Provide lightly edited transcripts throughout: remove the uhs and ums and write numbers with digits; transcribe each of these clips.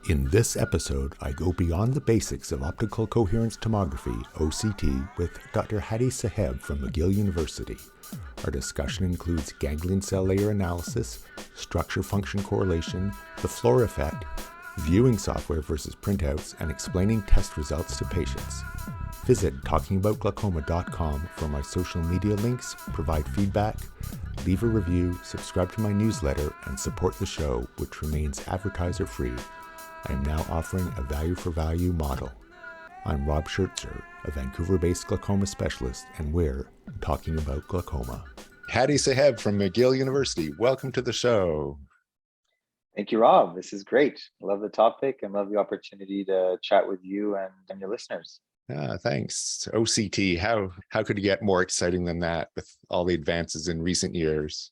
In this episode, I go beyond the basics of optical coherence tomography, OCT, with Dr. Hady Saheb from McGill University. Our discussion includes ganglion cell layer analysis, structure-function correlation, the floor effect, viewing software versus printouts, and explaining test results to patients. Visit talkingaboutglaucoma.com for my social media links, provide feedback, leave a review, subscribe to my newsletter, and support the show, which remains advertiser-free. I am now offering a value-for-value model. I'm Rob Schertzer, a Vancouver-based glaucoma specialist, and we're talking about glaucoma. Hady Saheb from McGill University, welcome to the show. Thank you, Rob. This is great. I love the topic and love the opportunity to chat with you and your listeners. Thanks. OCT, how could you get more exciting than that with all the advances in recent years?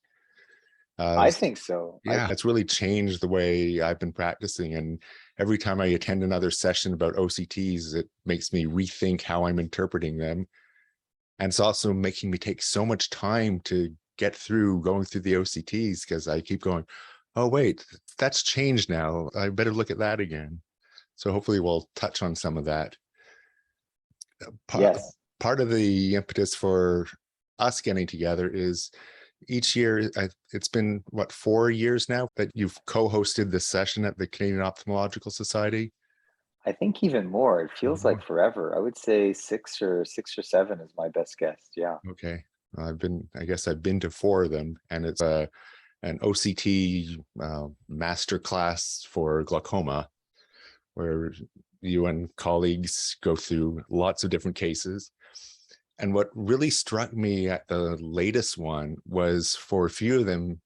I think so. Yeah, it's really changed the way I've been practicing. And every time I attend another session about OCTs, it makes me rethink how I'm interpreting them. And it's also making me take so much time to get through going through the OCTs because I keep going, oh, wait, that's changed now. I better look at that again. So hopefully we'll touch on some of that. Yes. Part of the impetus for us getting together is each year, it's been, 4 years now that you've co-hosted this session at the Canadian Ophthalmological Society? I think even more. It feels like forever. I would say six or seven is my best guess. Yeah. Okay. I guess I've been to 4 of them, and it's an OCT master class for glaucoma, where you and colleagues go through lots of different cases. And what really struck me at the latest one was for a few of them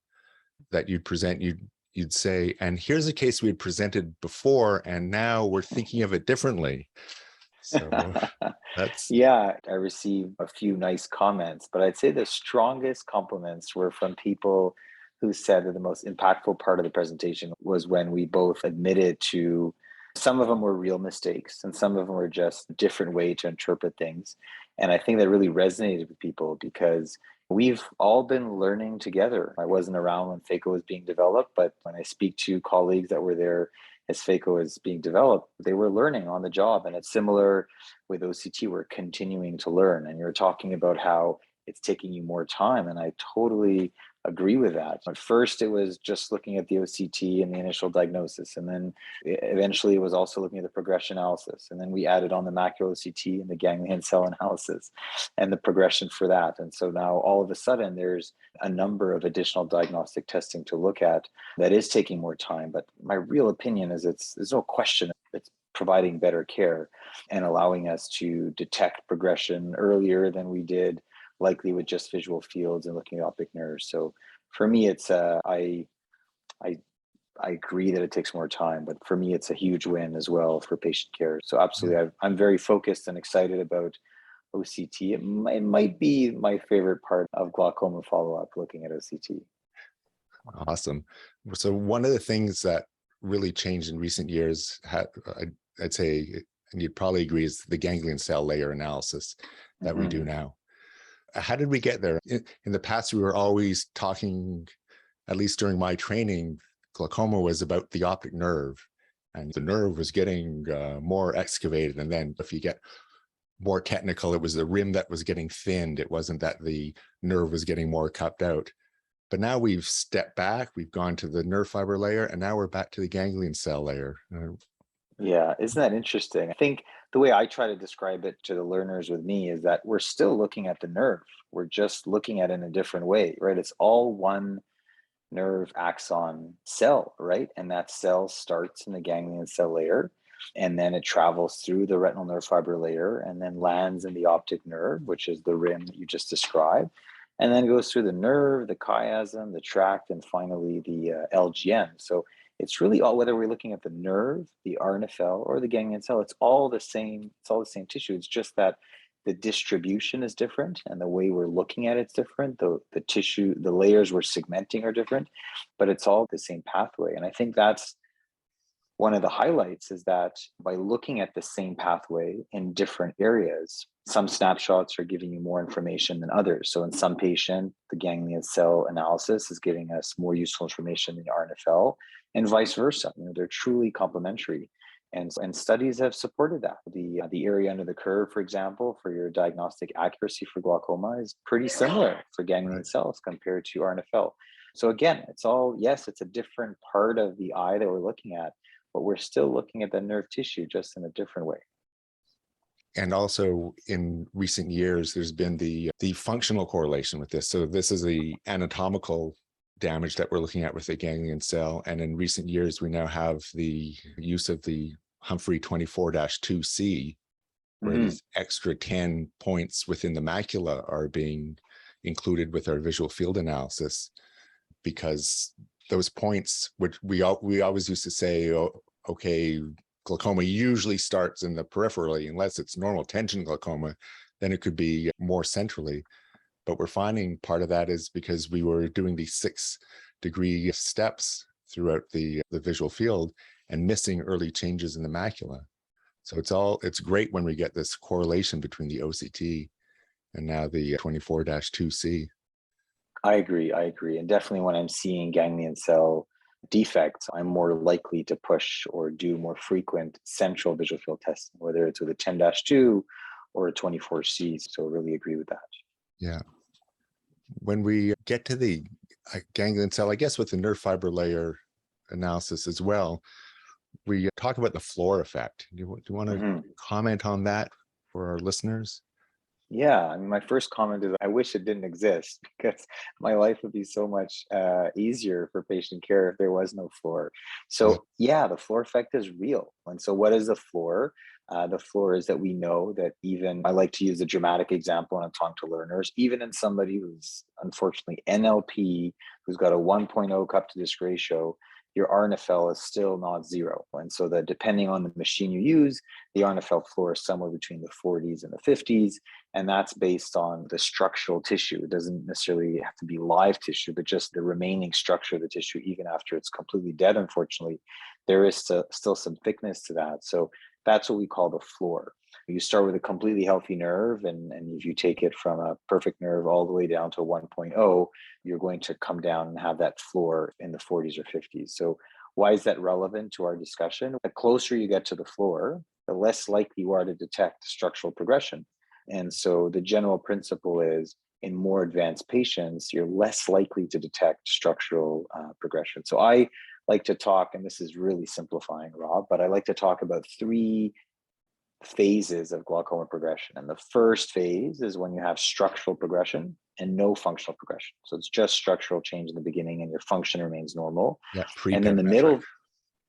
that you'd present, you'd say, and here's a case we had presented before, and now we're thinking of it differently. So that's... Yeah, I received a few nice comments, but I'd say the strongest compliments were from people who said that the most impactful part of the presentation was when we both admitted to some of them were real mistakes and some of them were just a different way to interpret things. And I think that really resonated with people because we've all been learning together. I wasn't around when phaco was being developed, but when I speak to colleagues that were there as phaco was being developed, they were learning on the job. And it's similar with OCT, we're continuing to learn. And you're talking about how it's taking you more time. And I totally agree with that. At first, it was just looking at the OCT and the initial diagnosis. And then eventually it was also looking at the progression analysis. And then we added on the macular OCT and the ganglion cell analysis and the progression for that. And so now all of a sudden there's a number of additional diagnostic testing to look at that is taking more time. But my real opinion is there's no question it's providing better care and allowing us to detect progression earlier than we did likely with just visual fields and looking at optic nerves. So for me, it's I agree that it takes more time, but for me, it's a huge win as well for patient care. So absolutely, I'm very focused and excited about OCT. It might be my favorite part of glaucoma follow-up, looking at OCT. Awesome. So one of the things that really changed in recent years, I'd say, and you'd probably agree, is the ganglion cell layer analysis that we do now. How did we get there? In the past, we were always talking, at least during my training, glaucoma was about the optic nerve, and the nerve was getting more excavated. And then if you get more technical, it was the rim that was getting thinned. It wasn't that the nerve was getting more cupped out. But now we've stepped back, we've gone to the nerve fiber layer, and now we're back to the ganglion cell layer. Yeah, isn't that interesting? I think the way I try to describe it to the learners with me is that we're still looking at the nerve. We're just looking at it in a different way, right? It's all one nerve axon cell, right? And that cell starts in the ganglion cell layer, and then it travels through the retinal nerve fiber layer and then lands in the optic nerve, which is the rim that you just described, and then goes through the nerve, the chiasm, the tract, and finally the LGN. So it's really all, whether we're looking at the nerve, the RNFL, or the ganglion cell, it's all the same. It's all the same tissue. It's just that the distribution is different and the way we're looking at it's different. The tissue, the layers we're segmenting are different, but it's all the same pathway. And I think that's one of the highlights, is that by looking at the same pathway in different areas, some snapshots are giving you more information than others. So in some patient, the ganglion cell analysis is giving us more useful information than the RNFL. and vice versa. They're truly complementary. And studies have supported that. The area under the curve, for example, for your diagnostic accuracy for glaucoma is pretty similar for ganglion cells compared to RNFL. So again, yes, it's a different part of the eye that we're looking at, but we're still looking at the nerve tissue just in a different way. And also in recent years, there's been the functional correlation with this. So this is the anatomical damage that we're looking at with the ganglion cell. And in recent years, we now have the use of the Humphrey 24-2C, where these extra 10 points within the macula are being included with our visual field analysis, because those points, which we always used to say, oh, okay, glaucoma usually starts in the peripherally, unless it's normal tension glaucoma, then it could be more centrally. But we're finding part of that is because we were doing these 6-degree steps throughout the visual field and missing early changes in the macula. So it's great when we get this correlation between the OCT and now the 24-2C. I agree. And definitely when I'm seeing ganglion cell defects, I'm more likely to push or do more frequent central visual field testing, whether it's with a 10-2 or a 24C. So really agree with that. Yeah. When we get to the ganglion cell, I guess with the nerve fiber layer analysis as well, we talk about the floor effect. Do you want to comment on that for our listeners? Yeah, I mean, my first comment is I wish it didn't exist, because my life would be so much easier for patient care if there was no floor. So yeah, the floor effect is real. And so what is the floor? The floor is that we know that I like to use a dramatic example when I'm talking to learners, even in somebody who's unfortunately NLP, who's got a 1.0 cup to disc ratio, your RNFL is still not zero. And so that depending on the machine you use, the RNFL floor is somewhere between the 40s and the 50s. And that's based on the structural tissue. It doesn't necessarily have to be live tissue, but just the remaining structure of the tissue, even after it's completely dead, unfortunately, there is still some thickness to that. So that's what we call the floor. You start with a completely healthy nerve, and if you take it from a perfect nerve all the way down to 1.0, you're going to come down and have that floor in the 40s or 50s. So why is that relevant to our discussion? The closer you get to the floor, the less likely you are to detect structural progression. And so the general principle is, in more advanced patients, you're less likely to detect structural progression. So I like to talk, and this is really simplifying, Rob, but I like to talk about 3 phases of glaucoma progression. And the first phase is when you have structural progression and no functional progression. So it's just structural change in the beginning and your function remains normal. Yeah, and then the middle,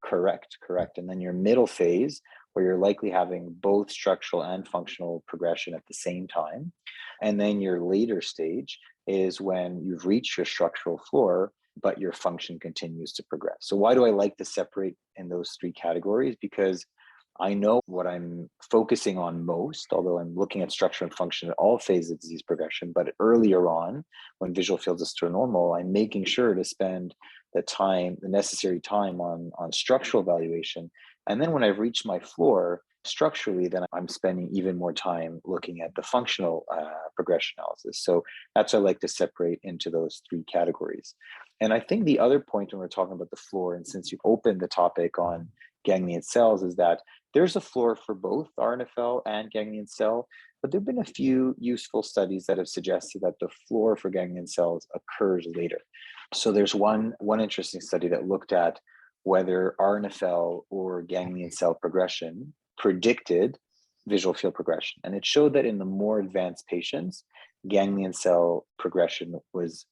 correct. And then your middle phase, where you're likely having both structural and functional progression at the same time. And then your later stage is when you've reached your structural floor, but your function continues to progress. So why do I like to separate in those 3 categories? Because I know what I'm focusing on most, although I'm looking at structure and function at all phases of disease progression. But earlier on, when visual fields are still normal, I'm making sure to spend the necessary time on structural evaluation. And then when I've reached my floor structurally, then I'm spending even more time looking at the functional progression analysis. So that's why I like to separate into those 3 categories. And I think the other point when we're talking about the floor, and since you opened the topic on ganglion cells, is that there's a floor for both RNFL and ganglion cell, but there have been a few useful studies that have suggested that the floor for ganglion cells occurs later. So there's one interesting study that looked at whether RNFL or ganglion cell progression predicted visual field progression. And it showed that in the more advanced patients, ganglion cell progression was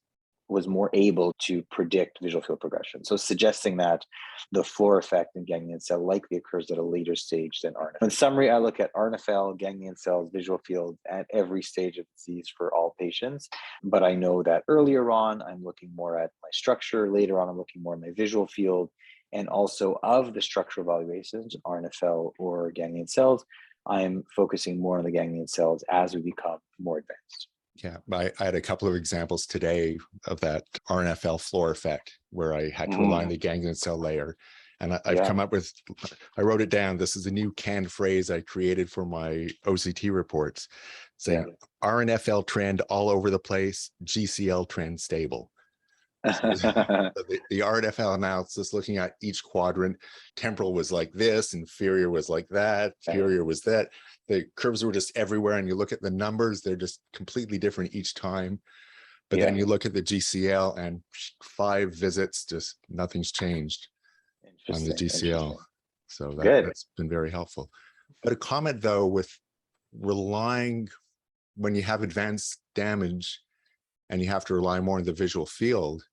more able to predict visual field progression. So suggesting that the floor effect in ganglion cell likely occurs at a later stage than RNFL. In summary, I look at RNFL, ganglion cells, visual field at every stage of disease for all patients. But I know that earlier on, I'm looking more at my structure. Later on, I'm looking more at my visual field. And also of the structural evaluations, RNFL or ganglion cells, I'm focusing more on the ganglion cells as we become more advanced. Yeah, I had a couple of examples today of that RNFL floor effect where I had to align the ganglion cell layer. And I've come up with, I wrote it down. This is a new canned phrase I created for my OCT reports, saying RNFL trend all over the place, GCL trend stable. So the RNFL analysis, looking at each quadrant, temporal was like this, inferior was like that, superior was that. The curves were just everywhere, and you look at the numbers, they're just completely different each time. But then you look at the GCL, and 5 visits, just nothing's changed on the GCL. So that's been very helpful. But a comment though, with relying, when you have advanced damage and you have to rely more on the visual field,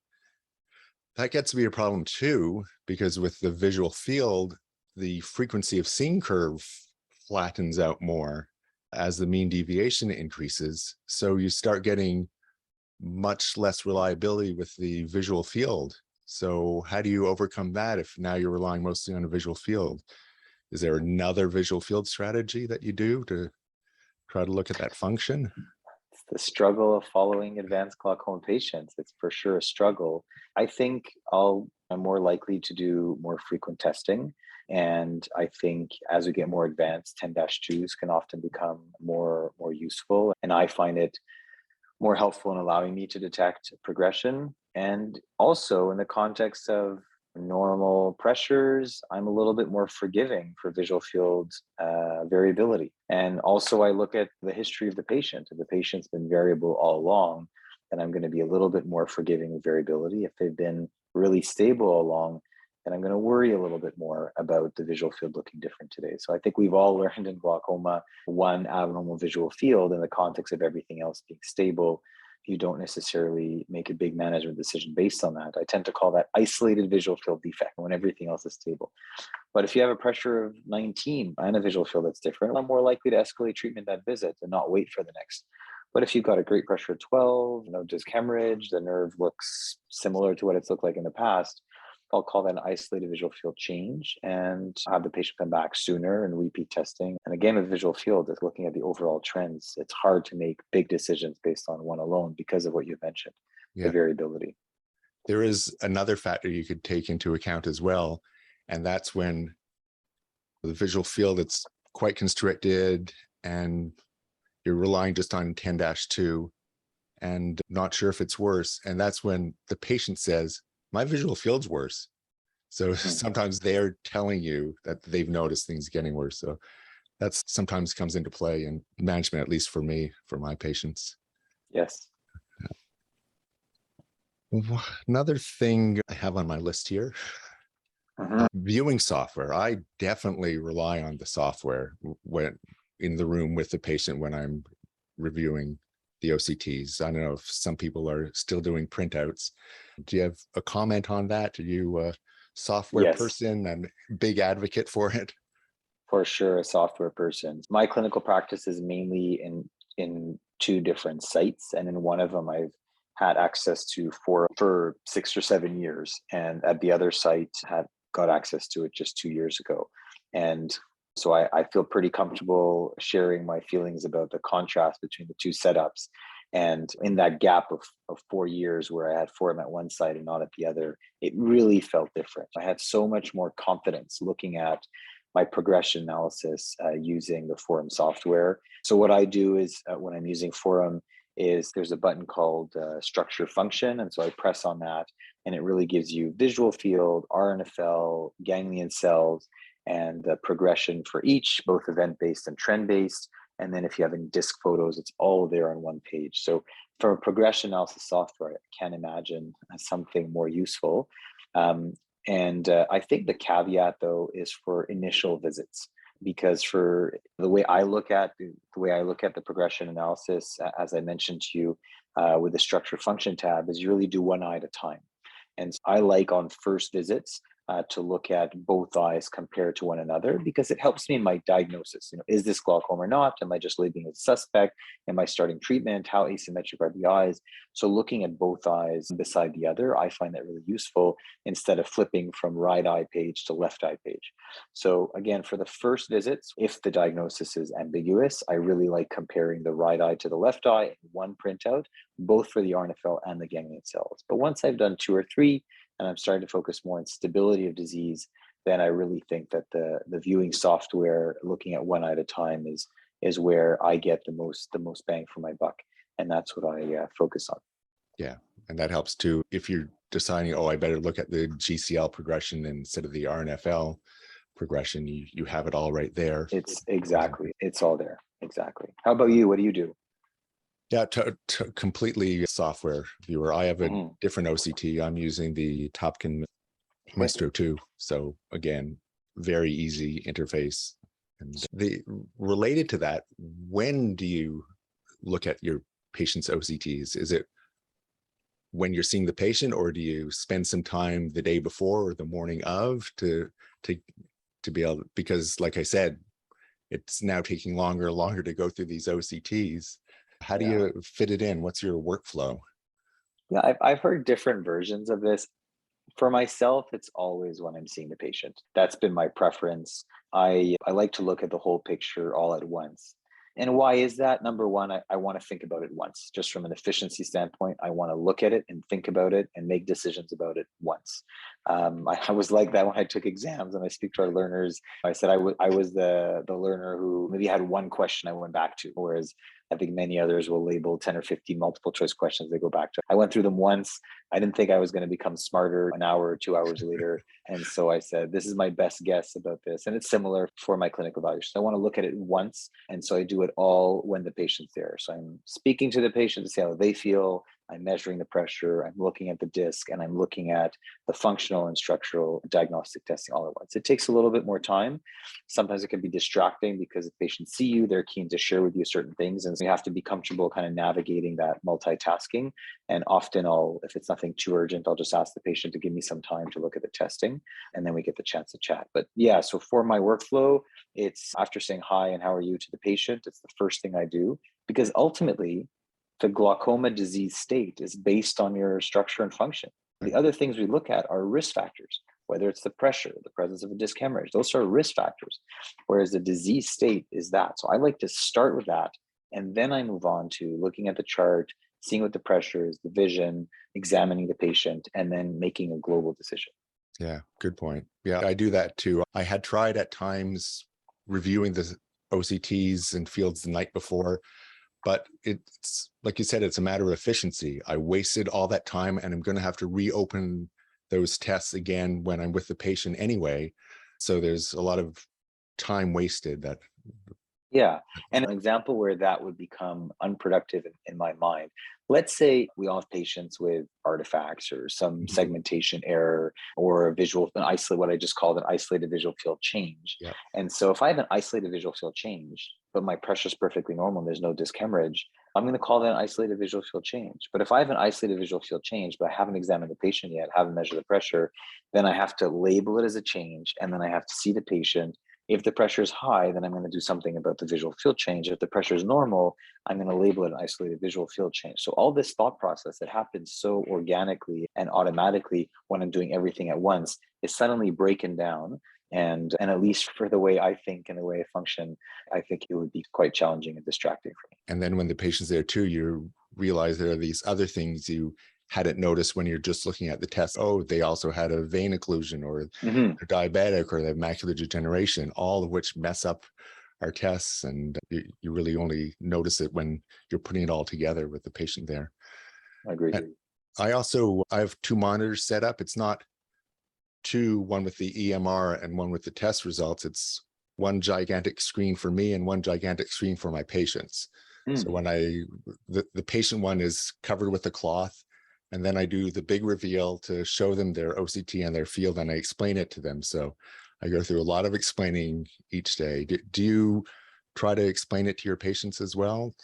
that gets to be a problem too, because with the visual field, the frequency of seeing curve flattens out more as the mean deviation increases. So you start getting much less reliability with the visual field. So how do you overcome that if now you're relying mostly on a visual field? Is there another visual field strategy that you do to try to look at that function? It's the struggle of following advanced glaucoma patients. It's for sure a struggle. I think I'm more likely to do more frequent testing. And I think as we get more advanced, 10-2s can often become more useful. And I find it more helpful in allowing me to detect progression. And also in the context of normal pressures, I'm a little bit more forgiving for visual field variability. And also I look at the history of the patient. If the patient's been variable all along, then I'm going to be a little bit more forgiving of variability. If they've been really stable all along, then I'm going to worry a little bit more about the visual field looking different today. So I think we've all learned in glaucoma, one abnormal visual field in the context of everything else being stable. You don't necessarily make a big management decision based on that. I tend to call that isolated visual field defect when everything else is stable. But if you have a pressure of 19 and a visual field that's different, I'm more likely to escalate treatment that visit and not wait for the next. But if you've got a great pressure of 12, no disc hemorrhage, the nerve looks similar to what it's looked like in the past, I'll call that an isolated visual field change and have the patient come back sooner and repeat testing. And again, with visual field, is looking at the overall trends. It's hard to make big decisions based on one alone because of what you mentioned, the variability. There is another factor you could take into account as well, and that's when the visual field, it's quite constricted and you're relying just on 10-2 and not sure if it's worse. And that's when the patient says, my visual field's worse. So sometimes they're telling you that they've noticed things getting worse. So that sometimes comes into play in management, at least for me, for my patients. Yes. Another thing I have on my list here, viewing software. I definitely rely on the software when in the room with the patient when I'm reviewing the OCTs. I don't know if some people are still doing printouts. Do you have a comment on that? Are you a software person and big advocate for it? For sure, a software person. My clinical practice is mainly in 2 different sites, and in one of them I've had access to for 6 or 7 years, and at the other site had got access to it just 2 years ago. And so I feel pretty comfortable sharing my feelings about the contrast between the 2 setups. And in that gap of 4 years where I had Forum at one side and not at the other, it really felt different. I had so much more confidence looking at my progression analysis using the Forum software. So what I do is when I'm using Forum is there's a button called structure function. And so I press on that and it really gives you visual field, RNFL, ganglion cells, and the progression for each, both event-based and trend-based. And then if you have any disc photos, it's all there on one page. So from a progression analysis software, I can't imagine something more useful. I think the caveat though is for initial visits, because for the way I look at the progression analysis, as I mentioned to you with the structure function tab, is you really do one eye at a time. And so I like on first visits to look at both eyes compared to one another, because it helps me in my diagnosis. Is this glaucoma or not? Am I just labeling it as suspect? Am I starting treatment? How asymmetric are the eyes? So looking at both eyes beside the other, I find that really useful instead of flipping from right eye page to left eye page. So again, for the first visits, if the diagnosis is ambiguous, I really like comparing the right eye to the left eye in one printout, both for the RNFL and the ganglion cells. But once I've done 2 or 3, and I'm starting to focus more on stability of disease, then I really think that the viewing software, looking at one eye at a time, is where I get the most bang for my buck, and that's what I focus on. Yeah, And that helps too. If you're deciding, oh, I better look at the GCL progression instead of the RNFL progression, you have it all right there. It's all there. Exactly. How about you? What do you do? Yeah, to completely software viewer. I have a Mhm. different OCT. I'm using the Topkin Maestro 2. So again, very easy interface. And related to that, when do you look at your patient's OCTs? Is it when you're seeing the patient, or do you spend some time the day before or the morning of to be able to, because like I said, it's now taking longer and longer to go through these OCTs. How do Yeah. you fit it in? What's your workflow? Yeah, I've heard different versions of this. For myself, it's always when I'm seeing the patient. That's been my preference. I like to look at the whole picture all at once. And why is that? Number one, I want to think about it once. Just from an efficiency standpoint, I want to look at it and think about it and make decisions about it once. I was like that when I took exams and I speak to our learners. I said I was the learner who maybe had one question I went back to, whereas I think many others will label 10 or 15 multiple choice questions they go back to. I went through them once. I didn't think I was going to become smarter an hour or 2 hours later. And so I said, this is my best guess about this. And it's similar for my clinical evaluation. So I want to look at it once. And so I do it all when the patient's there. So I'm speaking to the patient to see how they feel. I'm measuring the pressure. I'm looking at the disc, and I'm looking at the functional and structural diagnostic testing all at once. It takes a little bit more time. Sometimes it can be distracting because if patients see you, they're keen to share with you certain things. And so you have to be comfortable kind of navigating that multitasking. And often if it's nothing too urgent, I'll just ask the patient to give me some time to look at the testing, and then we get the chance to chat. But yeah, so for my workflow, it's after saying hi and how are you to the patient, it's the first thing I do, because ultimately the glaucoma disease state is based on your structure and function. The other things we look at are risk factors, whether it's the pressure, the presence of a disc hemorrhage, those are risk factors, whereas the disease state is that. So I like to start with that, and then I move on to looking at the chart, seeing what the pressure is, the vision, examining the patient, and then making a global decision. Yeah, good point. Yeah, I do that too. I had tried at times reviewing the OCTs and fields the night before, but it's like you said, it's a matter of efficiency. I wasted all that time, and I'm going to have to reopen those tests again when I'm with the patient anyway. So there's a lot of time wasted that. Yeah. And an example where that would become unproductive in my mind. Let's say we all have patients with artifacts or some Mhm. segmentation error or what I just called an isolated visual field change. Yeah. And so if I have an isolated visual field change, but my pressure is perfectly normal and there's no disc hemorrhage, I'm going to call that an isolated visual field change. But if I have an isolated visual field change, but I haven't examined the patient yet, haven't measured the pressure, then I have to label it as a change, and then I have to see the patient. If the pressure is high, then I'm going to do something about the visual field change. If the pressure is normal, I'm going to label it an isolated visual field change. So all this thought process that happens so organically and automatically when I'm doing everything at once is suddenly breaking down. And at least for the way I think and the way I function, I think it would be quite challenging and distracting for me. And then when the patient's there too, you realize there are these other things you hadn't noticed when you're just looking at the test. Oh, they also had a vein occlusion, or Mhm. they're diabetic, or they have macular degeneration, all of which mess up our tests. And you really only notice it when you're putting it all together with the patient there. Agreed. And I have two monitors set up. It's not one with the EMR and one with the test results. It's one gigantic screen for me and one gigantic screen for my patients. So Mm. when the patient one is covered with a cloth, and then I do the big reveal to show them their OCT and their field, and I explain it to them. So I go through a lot of explaining each day. Do you try to explain it to your patients as well?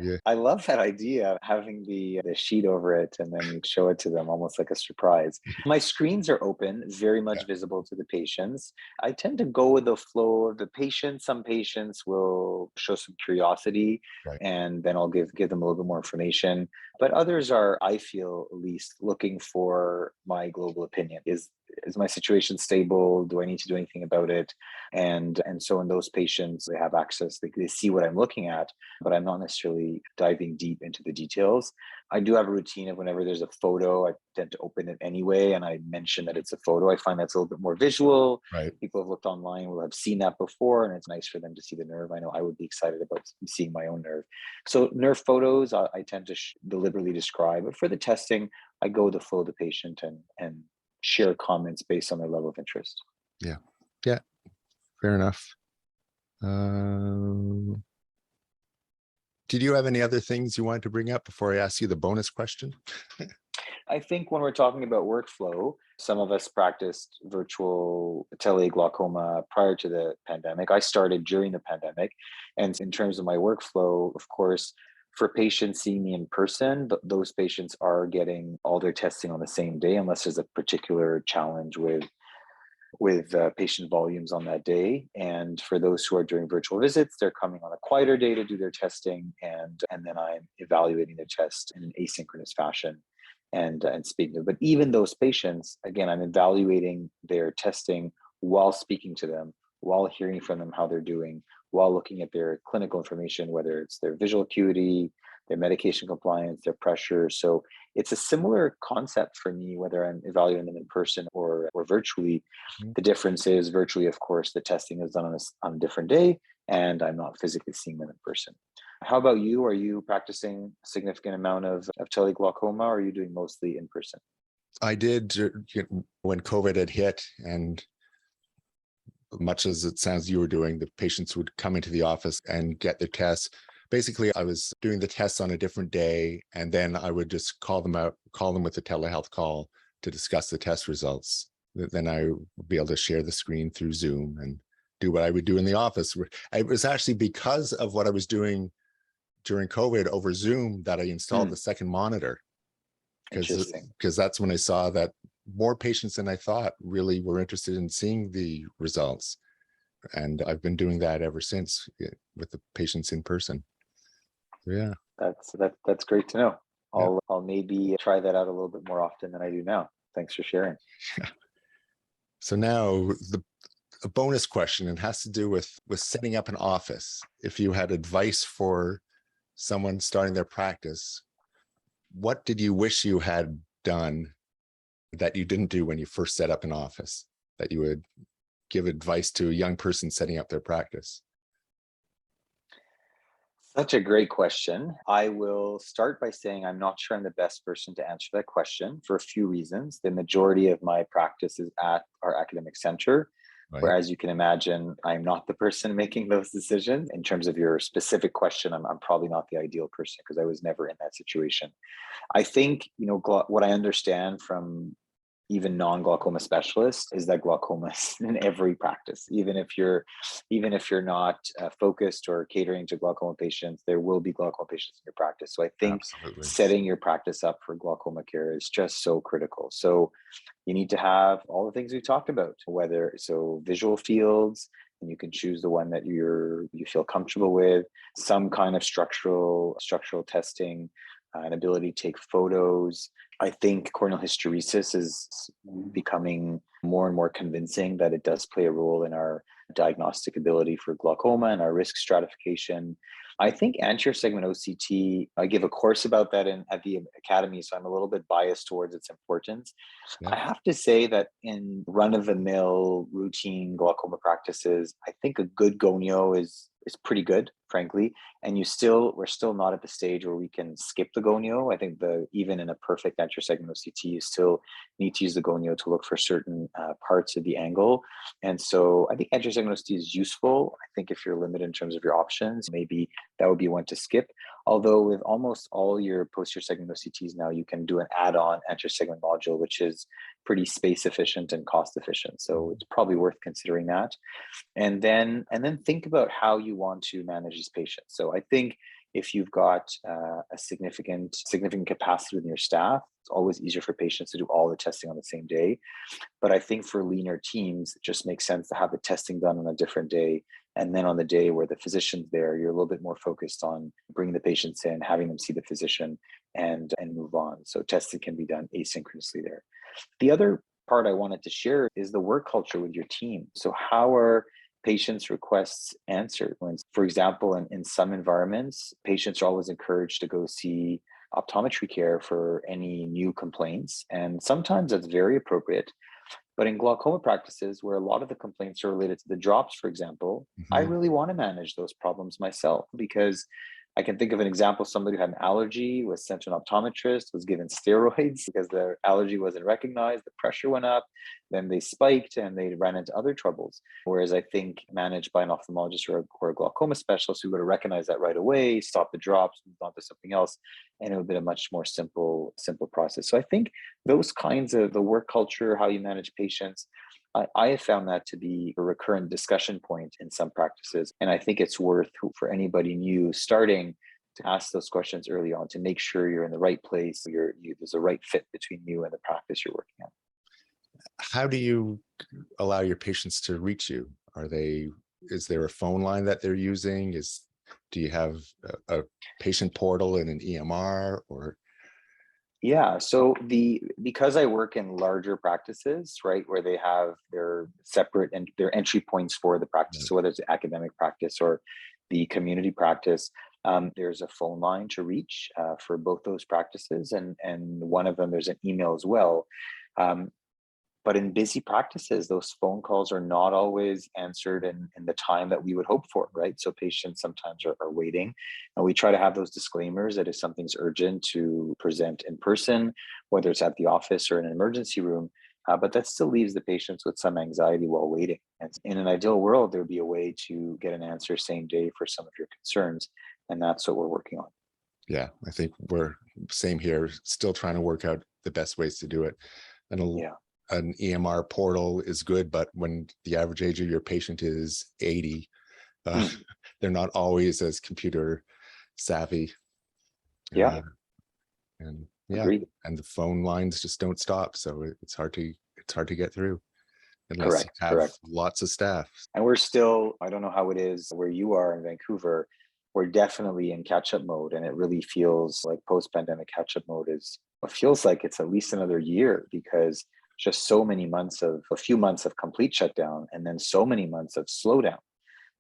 Yeah. I love that idea of having the sheet over it and then you show it to them almost like a surprise. My screens are open, very Yeah. much visible to the patients. I tend to go with the flow of the patient. Some patients will show some curiosity, Right. and then I'll give them a little bit more information. But others are, I feel at least, looking for my global opinion. Is my situation stable? Do I need to do anything about it? And so in those patients, they have access, they see what I'm looking at, but I'm not necessarily diving deep into the details. I do have a routine of whenever there's a photo, I tend to open it anyway, and I mention that it's a photo. I find that's a little bit more visual. Right. People have looked online will have seen that before, and it's nice for them to see the nerve. I know I would be excited about seeing my own nerve. So nerve photos, I tend to deliberately describe. But for the testing, I go with the flow of the patient and share comments based on their level of interest. Yeah. Yeah. Fair enough. Did you have any other things you wanted to bring up before I ask you the bonus question? I think when we're talking about workflow, some of us practiced virtual teleglaucoma prior to the pandemic. I started during the pandemic. And in terms of my workflow, of course, for patients seeing me in person, those patients are getting all their testing on the same day, unless there's a particular challenge with patient volumes on that day. And for those who are doing virtual visits, they're coming on a quieter day to do their testing, and then I'm evaluating their test in an asynchronous fashion and speaking to them. But even those patients, again, I'm evaluating their testing while speaking to them, while hearing from them how they're doing, while looking at their clinical information, whether it's their visual acuity, their medication compliance, their pressure. So it's a similar concept for me, whether I'm evaluating them in person or virtually. Mhm. The difference is virtually, of course, the testing is done on a different day, and I'm not physically seeing them in person. How about you? Are you practicing a significant amount of teleglaucoma, or are you doing mostly in person? I did when COVID had hit, and much as it sounds you were doing, the patients would come into the office and get their tests. Basically, I was doing the tests on a different day, and then I would just call them with a telehealth call to discuss the test results. Then I would be able to share the screen through Zoom and do what I would do in the office. It was actually because of what I was doing during COVID over Zoom that I installed the second monitor, Interesting. because that's when I saw that more patients than I thought really were interested in seeing the results. And I've been doing that ever since with the patients in person. Yeah. That's great to know. I'll maybe try that out a little bit more often than I do now. Thanks for sharing. So now a bonus question, and has to do with setting up an office. If you had advice for someone starting their practice, what did you wish you had done that you didn't do when you first set up an office, that you would give advice to a young person setting up their practice? Such a great question. I will start by saying I'm not sure I'm the best person to answer that question for a few reasons. The majority of my practice is at our academic center, Right. where, as you can imagine, I'm not the person making those decisions. In terms of your specific question, I'm probably not the ideal person because I was never in that situation. I think, what I understand from even non-glaucoma specialists is that glaucoma is in every practice. Even if you're not focused or catering to glaucoma patients, there will be glaucoma patients in your practice. So I think Absolutely. setting your practice up for glaucoma care is just so critical. So you need to have all the things we talked about, whether visual fields, and you can choose the one that you feel comfortable with, some kind of structural testing, an ability to take photos. I think corneal hysteresis is becoming more and more convincing that it does play a role in our diagnostic ability for glaucoma and our risk stratification. I think anterior segment OCT, I give a course about that at the academy, so I'm a little bit biased towards its importance. Yeah. I have to say that in run-of-the-mill routine glaucoma practices, I think a good gonio is pretty good, frankly. And we're still not at the stage where we can skip the gonio. I think even in a perfect anterior segment OCT, you still need to use the gonio to look for certain parts of the angle. And so I think anterior segment OCT is useful. I think if you're limited in terms of your options, maybe that would be one to skip. Although with almost all your posterior segment OCTs now, you can do an add-on anterior segment module, which is pretty space efficient and cost efficient. So it's probably worth considering that. And then think about how you want to manage these patients. So I think if you've got a significant capacity within your staff, it's always easier for patients to do all the testing on the same day. But I think for leaner teams, it just makes sense to have the testing done on a different day. And then on the day where the physician's there, you're a little bit more focused on bringing the patients in, having them see the physician, and move on. So testing can be done asynchronously there. The other part I wanted to share is the work culture with your team. So how are patients' requests answered? For example, in some environments, patients are always encouraged to go see optometry care for any new complaints. And sometimes that's very appropriate. But in glaucoma practices, where a lot of the complaints are related to the drops, for example, I Hmm. really want to manage those problems myself because I can think of an example: somebody who had an allergy was sent to an optometrist, was given steroids because their allergy wasn't recognized, the pressure went up, then they spiked and they ran into other troubles. Whereas I think managed by an ophthalmologist or a glaucoma specialist who would have recognized that right away, stop the drops, moved on to something else, and it would have been a much more simple process. So I think those kinds of the work culture, how you manage patients, I have found that to be a recurrent discussion point in some practices. And I think it's worth for anybody new starting to ask those questions early on to make sure you're in the right place. There's a right fit between you and the practice you're working at. How do you allow your patients to reach you? Is there a phone line that they're using? Do you have a patient portal and an EMR or? Yeah, so because I work in larger practices, right, where they have their separate and their entry points for the practice, so whether it's academic practice or the community practice, there's a phone line to reach for both those practices, and one of them there's an email as well. Um, but in busy practices, those phone calls are not always answered in the time that we would hope for, right? So patients sometimes are waiting. And we try to have those disclaimers that if something's urgent to present in person, whether it's at the office or in an emergency room, but that still leaves the patients with some anxiety while waiting. And in an ideal world, there would be a way to get an answer same day for some of your concerns. And that's what we're working on. Yeah, I think we're same here, still trying to work out the best ways to do it. And Yeah. an EMR portal is good, but when the average age of your patient is 80, Mm. they're not always as computer savvy. Yeah. Uh, and yeah, Agreed. and the phone lines just don't stop. So it's hard to get through unless you Correct. have Correct. lots of staff. And we're still, I don't know how it is where you are in Vancouver. We're definitely in catch up mode. And it really feels like post pandemic catch up mode it feels like it's at least another year because just so many months of a few months of complete shutdown and then so many months of slowdown.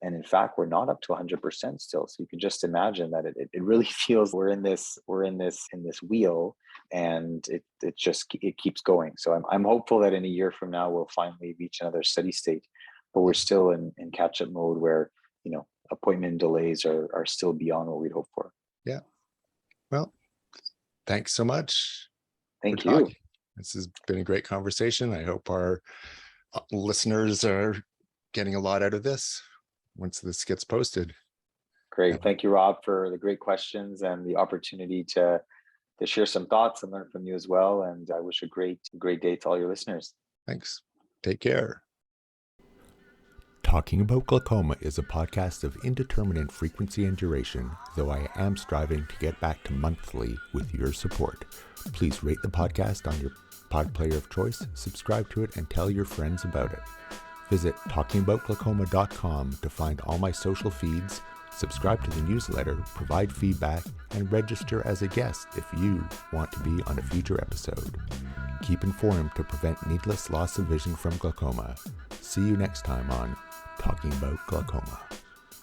And in fact, we're not up to 100% still. So you can just imagine that it really feels we're in this wheel, and it keeps going. So I'm hopeful that in a year from now we'll finally reach another steady state, but we're still in catch up mode where appointment delays are still beyond what we'd hope for. Yeah. Well, thanks so much for Thank you. talking. This has been a great conversation. I hope our listeners are getting a lot out of this once this gets posted. Great. Thank you, Rob, for the great questions and the opportunity to share some thoughts and learn from you as well. And I wish a great day to all your listeners. Thanks. Take care. Talking About Glaucoma is a podcast of indeterminate frequency and duration, though I am striving to get back to monthly with your support. Please rate the podcast on your pod player of choice, subscribe to it, and tell your friends about it. Visit talkingaboutglaucoma.com to find all my social feeds, subscribe to the newsletter, provide feedback, and register as a guest if you want to be on a future episode. Keep informed to prevent needless loss of vision from glaucoma. See you next time on Talking About Glaucoma.